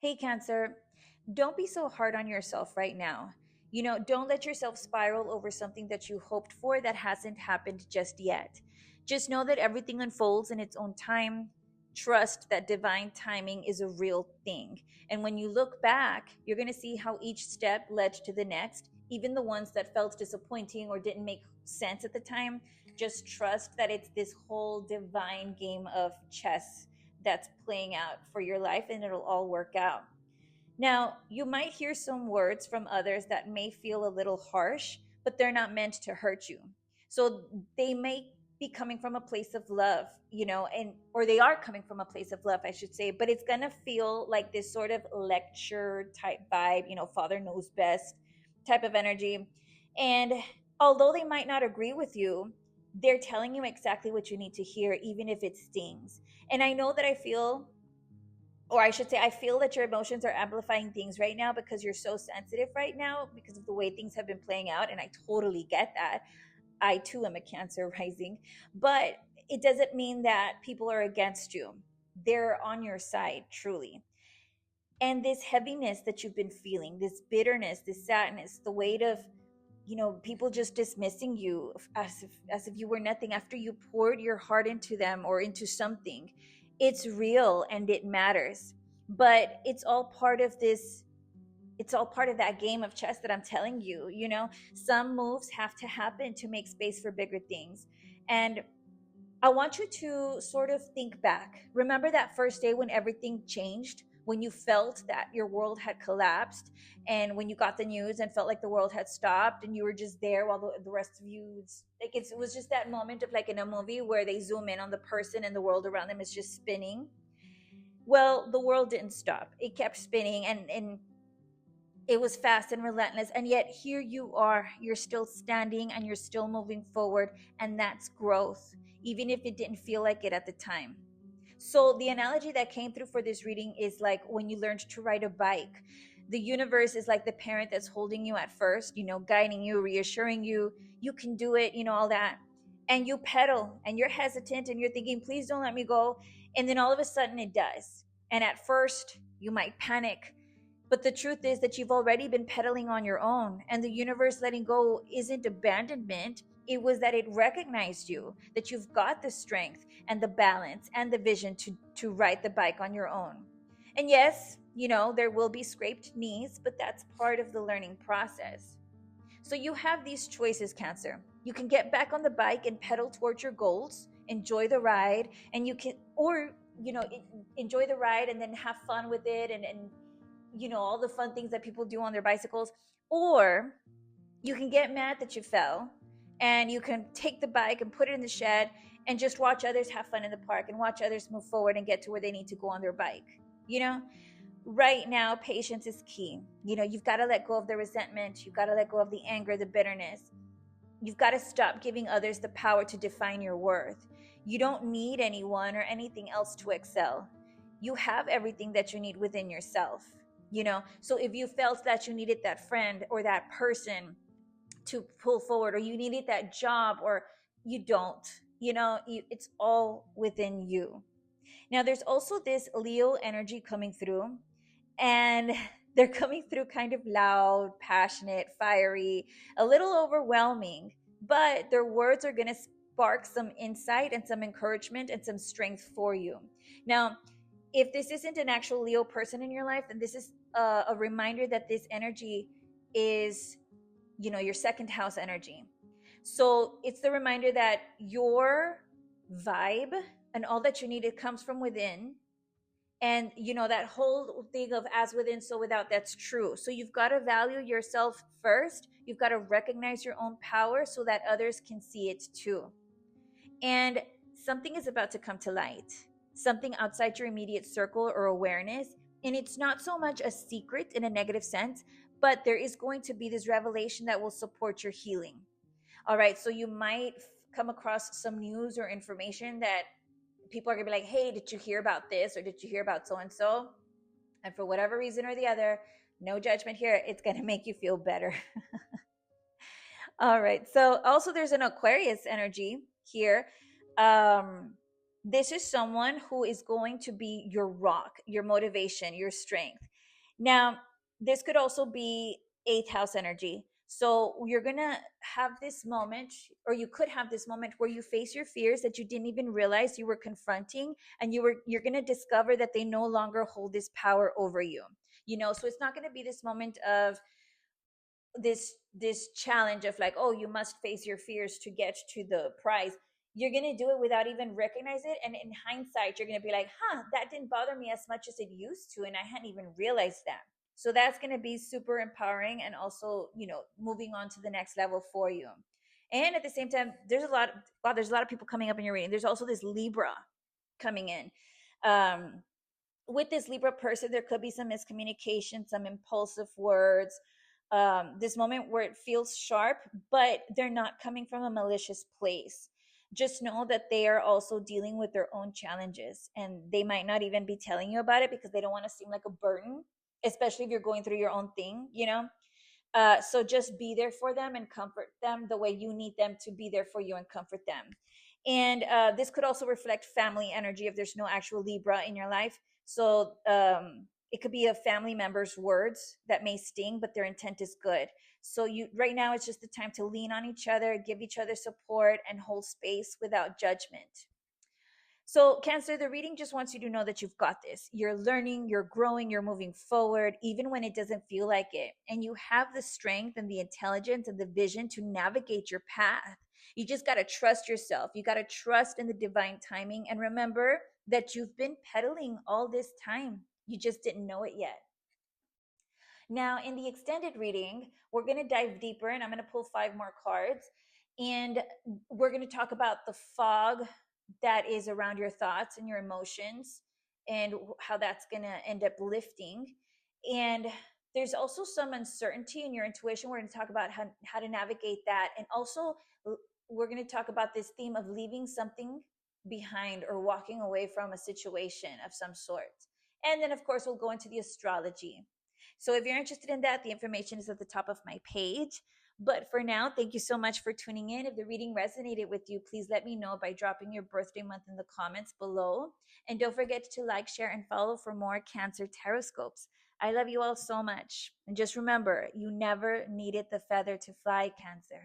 Hey, Cancer, don't be so hard on yourself right now. Don't let yourself spiral over something that you hoped for that hasn't happened just yet. Just know that everything unfolds in its own time. Trust that divine timing is a real thing. And when you look back, you're going to see how each step led to the next, even the ones that felt disappointing or didn't make sense at the time. Just trust that it's this whole divine game of chess that's playing out for your life, and it'll all work out. Now, you might hear some words from others that may feel a little harsh, but they're not meant to hurt you. So they may be coming from a place of love, and or they are coming from a place of love, I should say, but it's going to feel like this sort of lecture type vibe, father knows best type of energy. And although they might not agree with you, they're telling you exactly what you need to hear, even if it stings. And I know that I feel that your emotions are amplifying things right now because you're so sensitive right now because of the way things have been playing out. And I totally get that. I too am a Cancer rising, but it doesn't mean that people are against you. They're on your side, truly. And this heaviness that you've been feeling, this bitterness, this sadness, the weight of people just dismissing you as if you were nothing after you poured your heart into them or into something, it's real and it matters. But it's all part of that game of chess that I'm telling you. Some moves have to happen to make space for bigger things. And I want you to sort of think back. Remember that first day when everything changed, when you felt that your world had collapsed, and when you got the news and felt like the world had stopped, and you were just there while the rest of you, it was just that moment of like in a movie where they zoom in on the person and the world around them is just spinning. Well, the world didn't stop. It kept spinning, and it was fast and relentless, and yet here you are, you're still standing and you're still moving forward, and that's growth, even if it didn't feel like it at the time. So the analogy that came through for this reading is like when you learned to ride a bike. The universe is like the parent that's holding you at first, guiding you, reassuring you you can do it, all that. And you pedal and you're hesitant and you're thinking, please don't let me go. And then all of a sudden it does. And at first you might panic, but the truth is that you've already been pedaling on your own, and the universe letting go isn't abandonment. It was that it recognized you, that you've got the strength and the balance and the vision to ride the bike on your own. And yes, there will be scraped knees, but that's part of the learning process. So you have these choices, Cancer. You can get back on the bike and pedal towards your goals, enjoy the ride, and you can, or, enjoy the ride and then have fun with it, and all the fun things that people do on their bicycles. Or you can get mad that you fell, and you can take the bike and put it in the shed and just watch others have fun in the park and watch others move forward and get to where they need to go on their bike. Right now, patience is key. You've got to let go of the resentment, you've got to let go of the anger, the bitterness. You've got to stop giving others the power to define your worth. You don't need anyone or anything else to excel. You have everything that you need within yourself. So if you felt that you needed that friend or that person to pull forward, or you needed that job, or you don't, it's all within you. Now there's also this Leo energy coming through, and they're coming through kind of loud, passionate, fiery, a little overwhelming, but their words are going to spark some insight and some encouragement and some strength for you. Now, if this isn't an actual Leo person in your life, then this is a reminder that this energy is, your second house energy. So it's the reminder that your vibe and all that you need, it comes from within. And that whole thing of as within so without, that's true. So you've got to value yourself first. You've got to recognize your own power so that others can see it too. And something is about to come to light, something outside your immediate circle or awareness. And it's not so much a secret in a negative sense, but there is going to be this revelation that will support your healing. All right, so you might come across some news or information that people are gonna be like, hey, did you hear about this, or did you hear about so and so? And for whatever reason or the other, no judgment here, it's gonna make you feel better. All right, so also there's an Aquarius energy here. This is someone who is going to be your rock, your motivation, your strength. Now, this could also be eighth house energy. So you're gonna have this moment, or you could have this moment where you face your fears that you didn't even realize you were confronting, and you're gonna discover that they no longer hold this power over you. So it's not gonna be this moment of this challenge of like, oh, you must face your fears to get to the prize. You're gonna do it without even recognize it, and in hindsight you're gonna be like, huh, that didn't bother me as much as it used to, and I hadn't even realized that. So that's gonna be super empowering, and also moving on to the next level for you. And at the same time, there's a lot of people coming up in your reading. There's also this Libra coming in. With this Libra person, there could be some miscommunication, some impulsive words, this moment where it feels sharp, but they're not coming from a malicious place. Just know that they are also dealing with their own challenges, and they might not even be telling you about it because they don't want to seem like a burden, especially if you're going through your own thing. So just be there for them and comfort them the way you need them to be there for you and comfort them. And this could also reflect family energy if there's no actual Libra in your life. So it could be a family member's words that may sting, but their intent is good. So you right now it's just the time to lean on each other, give each other support, and hold space without judgment. So, Cancer, the reading just wants you to know that you've got this. You're learning, you're growing, you're moving forward, even when it doesn't feel like it. And you have the strength and the intelligence and the vision to navigate your path. You just got to trust yourself. You got to trust in the divine timing. And remember that you've been pedaling all this time. You just didn't know it yet. Now, in the extended reading, we're going to dive deeper, and I'm going to pull five more cards. And we're going to talk about the fog that is around your thoughts and your emotions, and how that's going to end up lifting. And there's also some uncertainty in your intuition. We're going to talk about how to navigate that. And also, we're going to talk about this theme of leaving something behind or walking away from a situation of some sort. And then, of course, we'll go into the astrology. So if you're interested in that, the information is at the top of my page. But for now, thank you so much for tuning in. If the reading resonated with you, please let me know by dropping your birthday month in the comments below. And don't forget to like, share, and follow for more Cancer Taroscopes. I love you all so much. And just remember, you never needed the feather to fly, Cancer.